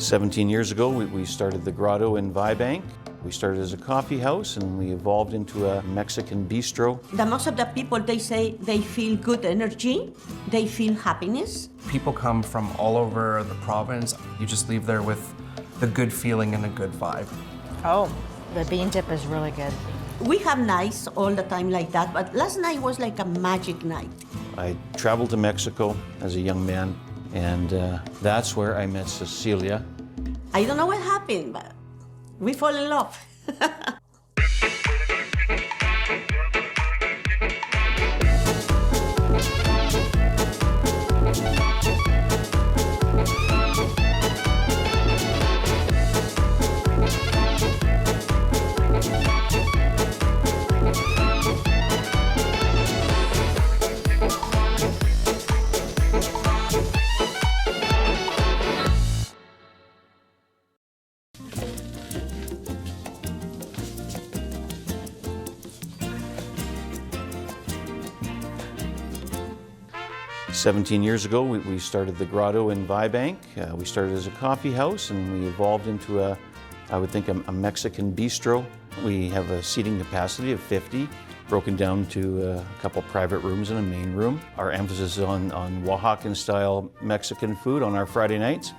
17 years ago, we started the Grotto in Vibank. We started as a coffee house and we evolved into a Mexican bistro. The most of the people, they say they feel good energy, they feel happiness. People come from all over the province. You just leave there with a good feeling and a good vibe. Oh, the bean dip is really good. We have nights all the time like that, but last night was like a magic night. I traveled to Mexico as a young man, and that's where I met Cecilia. I don't know what happened, but we fall in love. 17 years ago, we started the Grotto in Vibank. We started as a coffee house and we evolved into a Mexican bistro. We have a seating capacity of 50, broken down to a couple private rooms and a main room. Our emphasis is on Oaxacan style Mexican food on our Friday nights,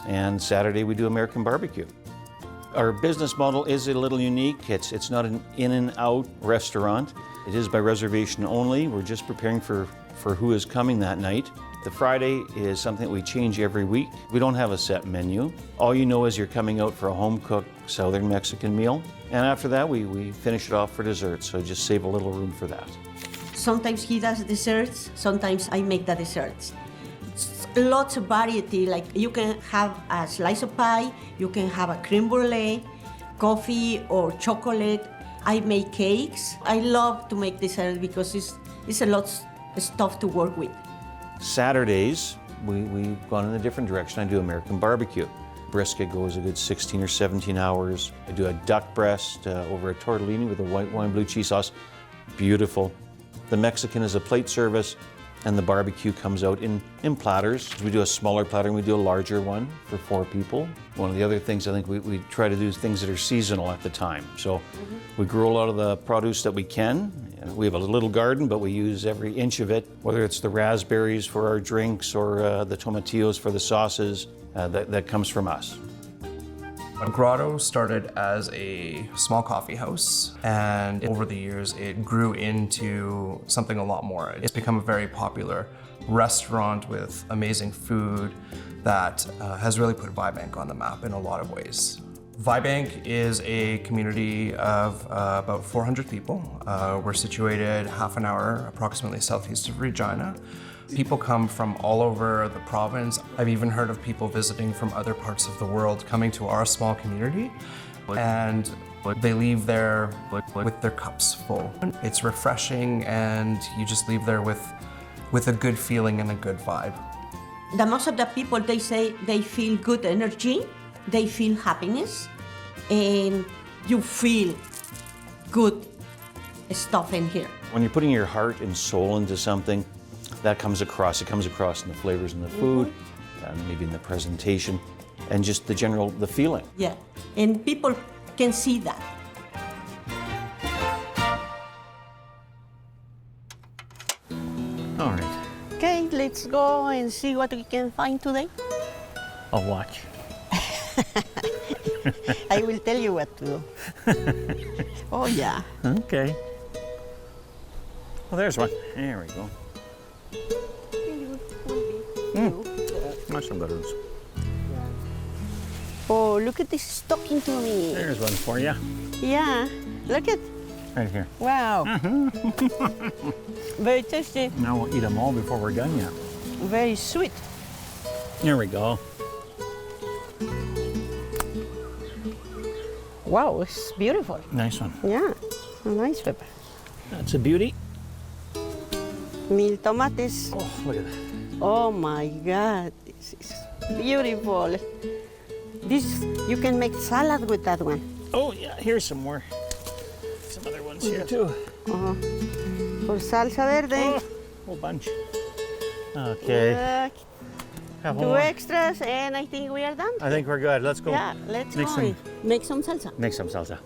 and Saturday we do American barbecue. Our business model is a little unique. It's not an in and out restaurant. It is by reservation only. We're just preparing for who is coming that night. The Friday is something that we change every week. We don't have a set menu. All you know is you're coming out for a home-cooked Southern Mexican meal. And after that, we finish it off for dessert, so just save a little room for that. Sometimes he does desserts, sometimes I make the desserts. Lots of variety, like you can have a slice of pie, you can have a creme brulee, coffee or chocolate. I make cakes. I love to make desserts because it's a lot of stuff to work with. Saturdays, we've gone in a different direction. I do American barbecue. Brisket goes a good 16 or 17 hours. I do a duck breast over a tortellini with a white wine blue cheese sauce. Beautiful. The Mexican is a plate service, and the barbecue comes out in platters. We do a smaller platter and we do a larger one for 4 people. One of the other things I think we try to do is things that are seasonal at the time. So we grow a lot of the produce that we can. We have a little garden, but we use every inch of it, whether it's the raspberries for our drinks or the tomatillos for the sauces, that comes from us. Grotto started as a small coffee house, and over the years it grew into something a lot more. It's become a very popular restaurant with amazing food that has really put Vibank on the map in a lot of ways. Vibank is a community of about 400 people. We're situated half an hour approximately southeast of Regina. People come from all over the province. I've even heard of people visiting from other parts of the world coming to our small community, and they leave there with their cups full. It's refreshing, and you just leave there with a good feeling and a good vibe. The most of the people, they say they feel good energy, they feel happiness, and you feel good stuff in here. When you're putting your heart and soul into something, that comes across. It comes across in the flavors in the food, maybe in the presentation, and just the feeling. Yeah, and people can see that. All right. Okay, let's go and see what we can find today. I'll watch. I will tell you what to do. Oh, yeah. Okay. Well, there's one. There we go. That's some good ones. Oh, look at this talking to me. There's one for you. Yeah, look at. Right here. Wow. Very tasty. Now we'll eat them all before we're done yet. Very sweet. There we go. Wow, it's beautiful. Nice one. Yeah, a nice pepper. That's a beauty. Mil tomates. Oh, look at that. Oh my God, this is beautiful. This, you can make salad with that one. Oh, yeah, here's some more. Some other ones here, too. For salsa verde. Oh, whole bunch. Okay. Look. Have one Two more. extras, and I think we are done. I think we're good. Let's go. Yeah, let's Make go. some- Make some salsa. Make some salsa.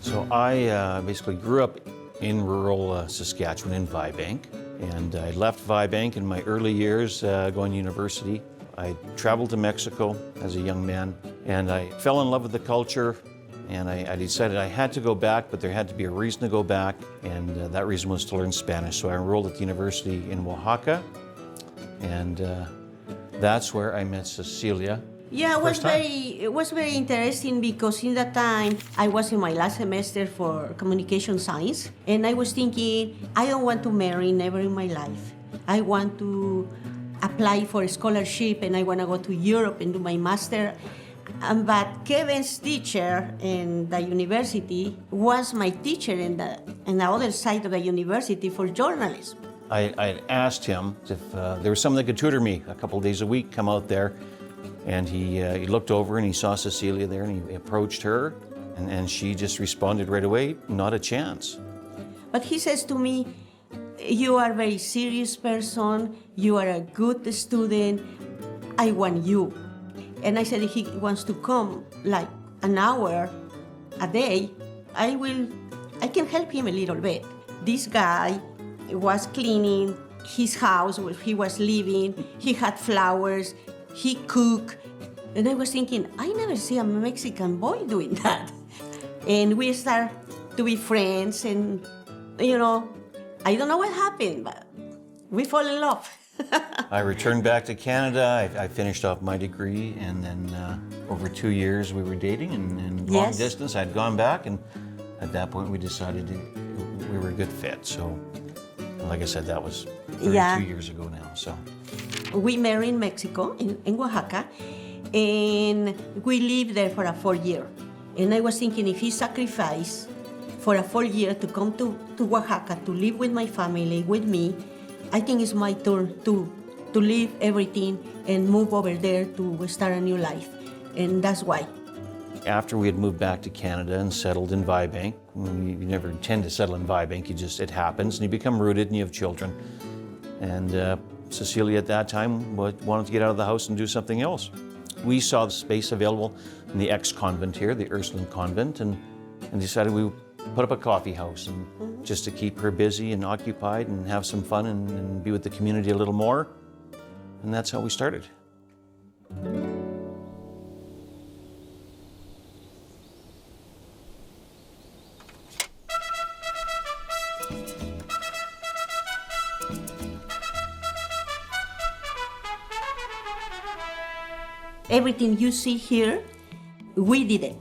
So I basically grew up in rural Saskatchewan in Vibank, and I left Vibank in my early years going to university. I traveled to Mexico as a young man, and I fell in love with the culture, and I decided I had to go back, but there had to be a reason to go back, and that reason was to learn Spanish. So I enrolled at the university in Oaxaca, and that's where I met Cecilia. Yeah, First time. it was very interesting because in that time I was in my last semester for communication science, and I was thinking I don't want to marry never in my life. I want to apply for a scholarship, and I want to go to Europe and do my master. But Kevin's teacher in the university was my teacher in the other side of the university for journalism. I asked him if there was someone that could tutor me a couple of days a week, come out there. And he looked over and he saw Cecilia there, and he approached her, and she just responded right away, not a chance. But he says to me, you are a very serious person, you are a good student, I want you. And I said, if he wants to come like an hour a day, I can help him a little bit. This guy was cleaning his house where he was living, he had flowers, he cooked, and I was thinking, I never see a Mexican boy doing that. And we start to be friends, and I don't know what happened, but we fall in love. I returned back to Canada. I finished off my degree, and then over 2 years we were dating, and long Yes. distance. I'd gone back, and at that point we decided we were a good fit. So, like I said, that was 32 Yeah. years ago now. So. We married in Mexico, in Oaxaca, and we lived there for a 4 year. And I was thinking, if he sacrificed for a 4 year to come to Oaxaca to live with my family, with me, I think it's my turn to leave everything and move over there to start a new life. And that's why. After we had moved back to Canada and settled in Vibank, you never intend to settle in Vibank, it happens, and you become rooted and you have children. And Cecilia at that time wanted to get out of the house and do something else. We saw the space available in the ex-convent here, the Ursuline convent, and decided we would put up a coffee house, and just to keep her busy and occupied and have some fun and be with the community a little more. And that's how we started. Everything you see here, we did it.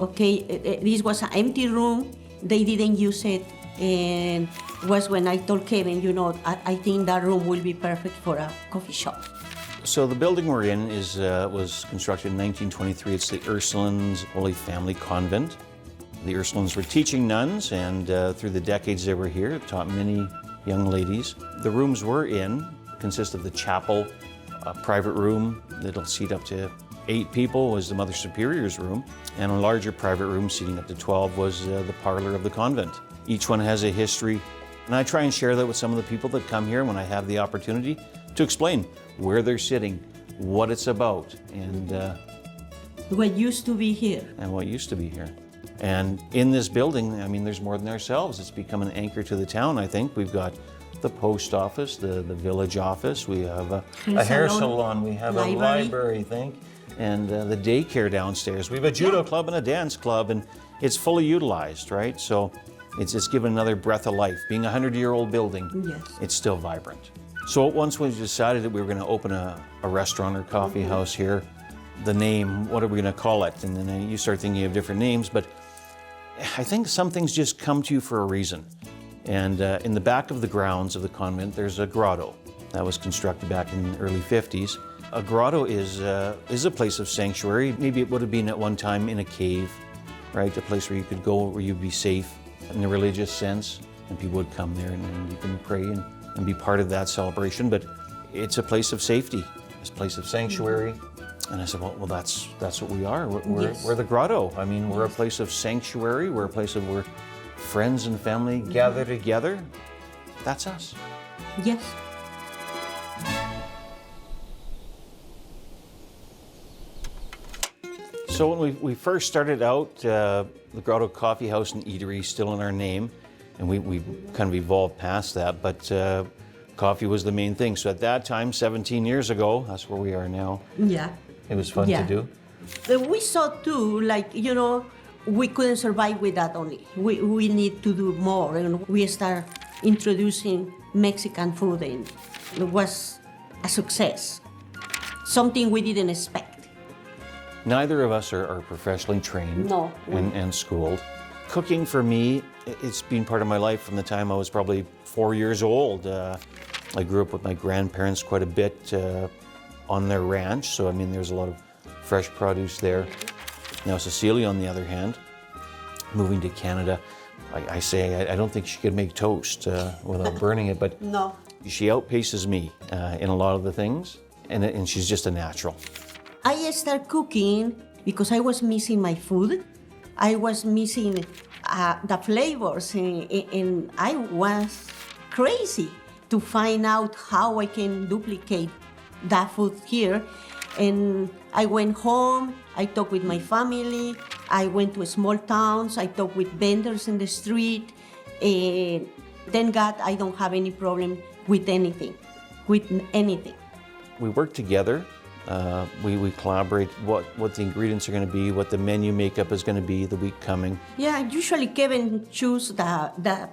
Okay, this was an empty room. They didn't use it, and was when I told Kevin, I think that room will be perfect for a coffee shop. So the building we're in was constructed in 1923. It's the Ursulines Holy Family Convent. The Ursulines were teaching nuns, and through the decades they were here, taught many young ladies. The rooms we're in consist of the chapel, a private room that'll seat up to 8 people was the Mother Superior's room, and a larger private room seating up to 12 was the parlor of the convent. Each one has a history, and I try and share that with some of the people that come here when I have the opportunity to explain where they're sitting, what it's about, and What used to be here. what used to be here. And in this building, there's more than ourselves. It's become an anchor to the town, I think. We've got the post office, the village office, we have a hair salon, we have a library, I think, and the daycare downstairs. We have a judo club and a dance club, and it's fully utilized, right? So it's given another breath of life. Being a 100-year-old building, Yes. it's still vibrant. So once we decided that we were going to open a restaurant or coffee house here, the name, what are we going to call it? And then you start thinking of different names, but I think some things just come to you for a reason. And in the back of the grounds of the convent, there's a grotto that was constructed back in the early 50s. A grotto is a place of sanctuary. Maybe it would have been at one time in a cave, right? A place where you could go where you'd be safe in the religious sense, and people would come there and you can pray and be part of that celebration. But it's a place of safety, it's a place of sanctuary. And I said, well, that's what we are. We're the grotto. We're a place of sanctuary. We're a place of where friends and family gather together. That's us. Yes. So when we first started out, the Grotto Coffee House and Eatery still in our name, and we kind of evolved past that, but coffee was the main thing. So at that time, 17 years ago, that's where we are now. Yeah. It was fun to do. We saw too, like, we couldn't survive with that only. We need to do more, and we start introducing Mexican food, and it was a success. Something we didn't expect. Neither of us are professionally trained No. and schooled. Cooking for me, it's been part of my life from the time I was probably 4 years old. I grew up with my grandparents quite a bit on their ranch, so I mean there's a lot of fresh produce there. Now Cecilia, on the other hand, moving to Canada, I say I don't think she could make toast without burning it, but No. she outpaces me in a lot of the things, and she's just a natural. I started cooking because I was missing my food. I was missing the flavors, and I was crazy to find out how I can duplicate that food here. And I went home, I talked with my family, I went to small towns, I talked with vendors in the street, and thank God I don't have any problem with anything. We work together. We collaborate what the ingredients are going to be, what the menu makeup is going to be the week coming. Yeah, usually Kevin choose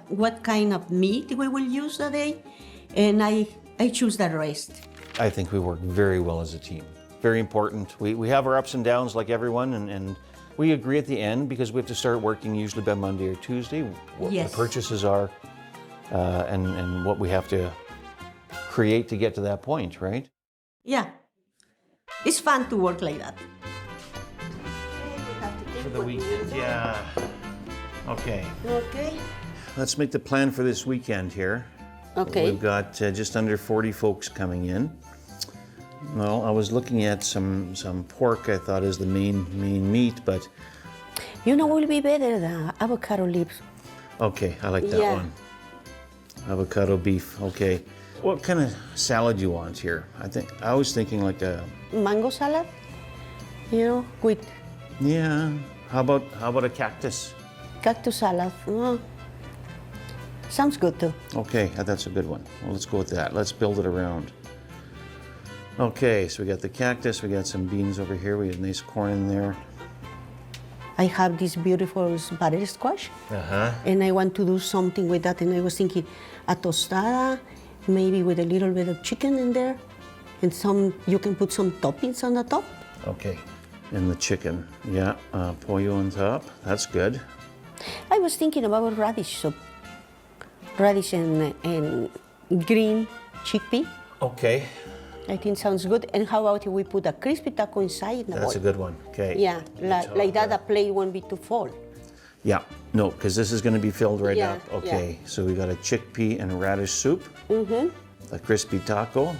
what kind of meat we will use that day, and I choose the rest. I think we work very well as a team. Very important. We have our ups and downs like everyone, and we agree at the end because we have to start working usually by Monday or Tuesday, what Yes. the purchases are, and what we have to create to get to that point, right? Yeah, it's fun to work like that. For the weekend, yeah. Okay. Okay. Let's make the plan for this weekend here. Okay. We've got just under 40 folks coming in. Well, I was looking at some pork. I thought is the main meat, but Will be better the avocado leaves. okay, I like that Yeah. one. Avocado beef. Okay. What kind of salad you want here? I was thinking like a Mango salad, with yeah. How about a cactus? cactus salad. Sounds good too. Okay, that's a good one. Well, let's go with that. Let's build it around. Okay, so we got the cactus, we got some beans over here, we got nice corn in there. I have this beautiful buttersquash, and I want to do something with that. And I was thinking a tostada, maybe with a little bit of chicken in there, and you can put some toppings on the top. Okay, and the chicken, yeah, pollo on top, that's good. I was thinking about radish soup, radish and green chickpea. Okay, I think sounds good. And how about if we put a crispy taco inside in the that's bowl? a good one. Okay. Yeah, top like that, there. the plate won't be too full. Yeah, no, because this is going to be filled right Yeah, up. Okay, so we got a chickpea and radish soup, a crispy taco,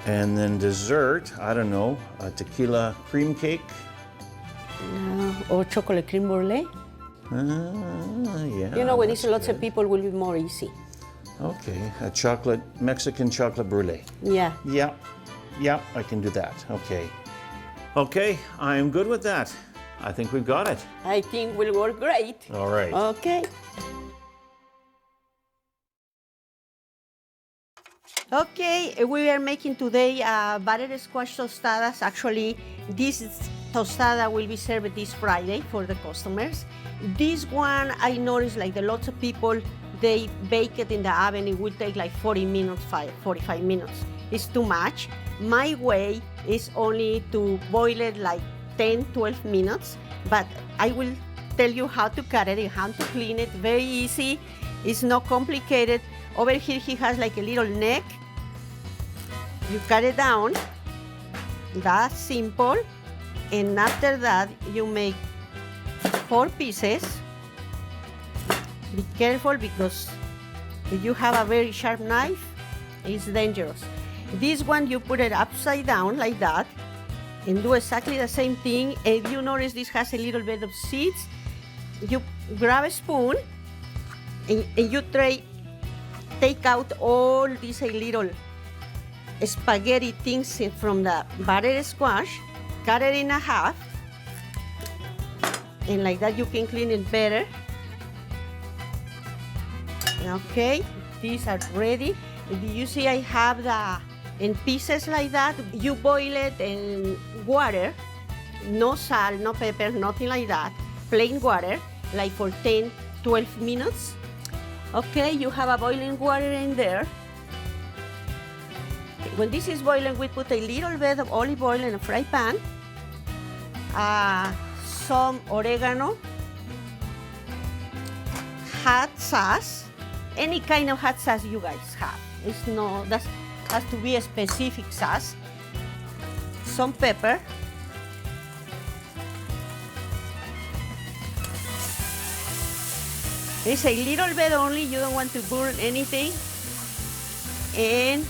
and then dessert, I don't know, a tequila cream cake. Or chocolate cream brulee. Yeah. When that's it's lots good. of people, will be more easy. Okay, a Mexican chocolate brulee. Yeah. Yeah, I can do that. Okay, I'm good with that. I think we've got it. I think will work great. All right. Okay. Okay, we are making today buttered squash tostadas. Actually, this tostada will be served this Friday for the customers. This one, I noticed like lots of people, they bake it in the oven. It will take like 40 minutes, 45 minutes. It's too much. My way is only to boil it like 10, 12 minutes, but I will tell you how to cut it and how to clean it. Very easy. It's not complicated. Over here, he has like a little neck. You cut it down. That's simple. And after that, you make 4 pieces. Be careful because if you have a very sharp knife, it's dangerous. This one, you put it upside down like that and do exactly the same thing. If you notice this has a little bit of seeds, you grab a spoon and you take out all these little spaghetti things from the buttered squash cut it in a half. And like that you can clean it better. Okay, these are ready. You see I have the in pieces like that. You boil it in water, no salt, no pepper, nothing like that. Plain water, like for 10, 12 minutes. Okay, you have a boiling water in there. When this is boiling, we put a little bit of olive oil in a fry pan, some oregano, hot sauce, any kind of hot sauce you guys have. It's no, that has to be a specific sauce. Some pepper. It's a little bit only, you don't want to burn anything. And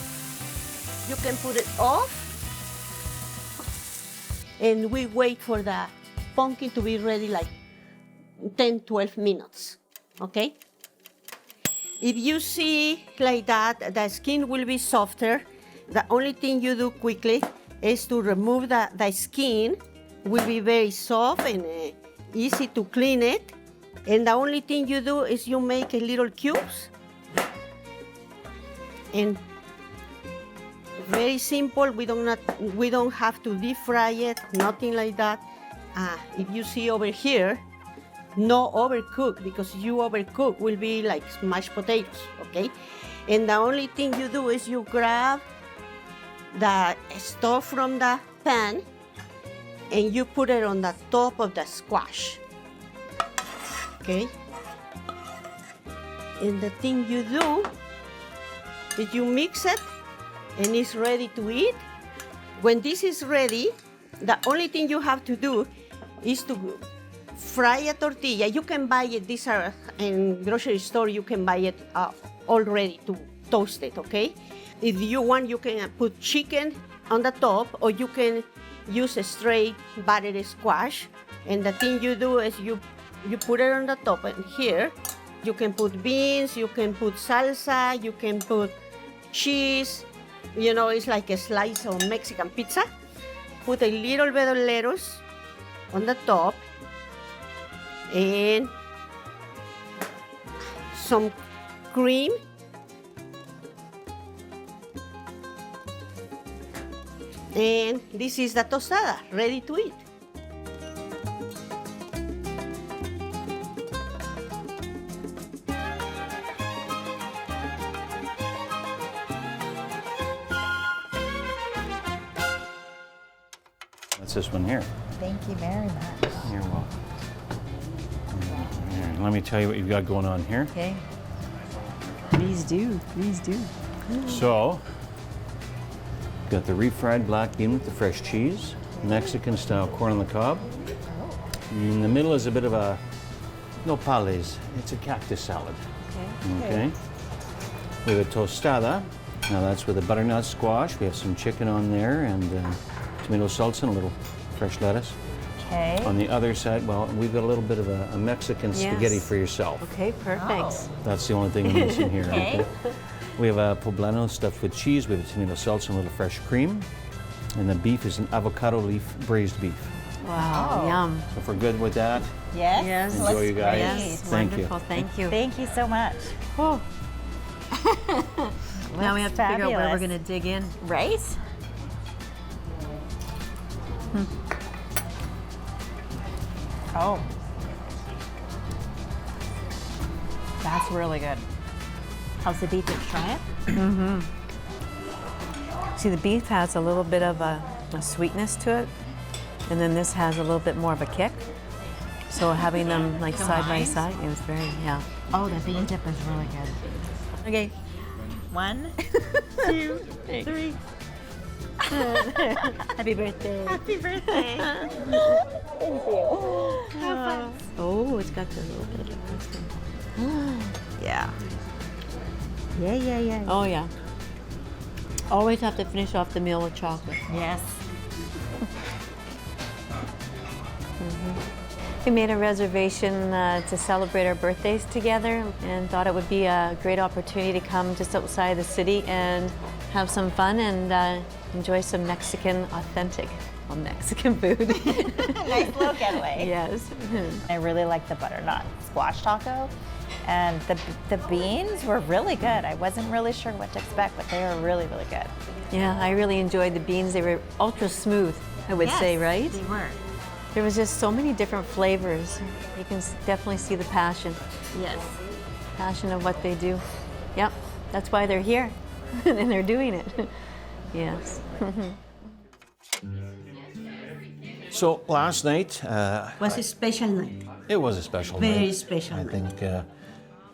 you can put it off. And we wait for the pumpkin to be ready like 10, 12 minutes, okay? If you see like that, the skin will be softer. The only thing you do quickly is to remove the skin. Will be very soft and easy to clean it. And the only thing you do is you make a little cubes. And very simple, we don't have to deep fry it, nothing like that. If you see over here, no overcook, because you overcook will be like mashed potatoes, okay? And the only thing you do is you grab the stuff from the pan and you put it on the top of the squash, okay? And the thing you do is you mix it and it's ready to eat. When this is ready, the only thing you have to do is to fry a tortilla. You can buy it, these are in grocery store, you can buy it already to toast it, okay? If you want, you can put chicken on the top, or you can use a straight battered squash. And the thing you do is you put it on the top, and here you can put beans, you can put salsa, you can put cheese. You know, it's like a slice of Mexican pizza. Put a little bit of lettuce on the top and some cream. And this is the tostada, ready to eat. That's this one here. Thank you very much. You're welcome. Here, let me tell you what you've got going on here. Okay. Please do, please do. So, got the refried black bean with the fresh cheese, Mexican style corn on the cob. In the middle is a bit of a nopales. It's a cactus salad. Okay. We have a tostada. Now that's with a butternut squash. We have some chicken on there and tomato salsa and a little fresh lettuce. Okay. On the other side, well, we've got a little bit of a Mexican spaghetti for yourself. Okay, perfect. That's the only thing I'm missing here. Okay. We have a poblano stuffed with cheese. We have a tomato salsa and a little fresh cream. And the beef is an avocado leaf braised beef. Wow, yum. So if we're good with that, Yes. Yes. enjoy you guys. Yes, Thank wonderful. you. Thank you. Thank you so much. Now we have to figure out where we're Fabulous. going to dig in. Right? Oh. That's really good. How's the beef? Did you try it? See, the beef has a little bit of a sweetness to it, and then this has a little bit more of a kick. So having them like side by side, it was very, Oh, the bean dip is really good. Okay. 1, 2, 3. Happy birthday. Happy birthday. Oh, it's got the little bit of a Yeah. Yeah. Oh, yeah. Always have to finish off the meal with chocolate. Yes. We made a reservation to celebrate our birthdays together and thought it would be a great opportunity to come just outside the city and have some fun and enjoy some Mexican authentic call Mexican food. Nice little getaway. Yes. I really like the butternut squash taco. And the beans were really good. I wasn't really sure what to expect, but they were really, really good. Yeah, I really enjoyed the beans. They were ultra smooth, I would say, right? They were. There was just so many different flavors. You can definitely see the passion of what they do. Yep, that's why they're here, and they're doing it. Yes. So last night, Was a special night. it was a special night. Very special I night. think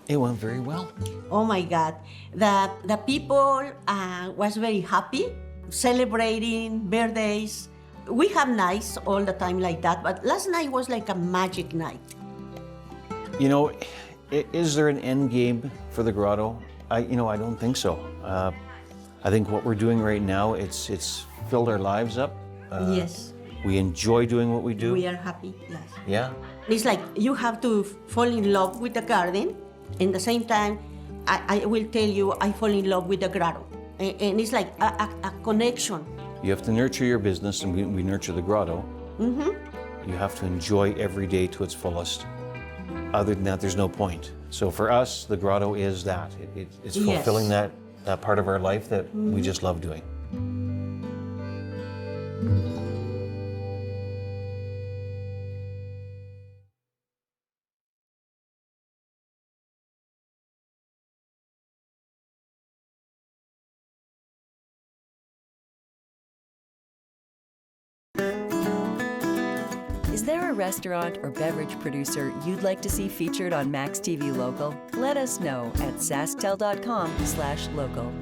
it went very well. Oh my God, the people was very happy, celebrating birthdays. We have nights all the time like that, but last night was like a magic night. You know, is there an end game for the Grotto? I don't think so. I think what we're doing right now, it's filled our lives up. Yes, We enjoy doing what we do. we are happy. Yes. Yeah. It's like you have to fall in love with the garden. In the same time, I will tell you, I fall in love with the Grotto. And it's like a connection. You have to nurture your business, and we nurture the Grotto. Mm-hmm. You have to enjoy every day to its fullest. Other than that, there's no point. So for us, the Grotto is that. It's fulfilling that part of our life that we just love doing. Is there a restaurant or beverage producer you'd like to see featured on maxTV Local? Let us know at SaskTel.com/local.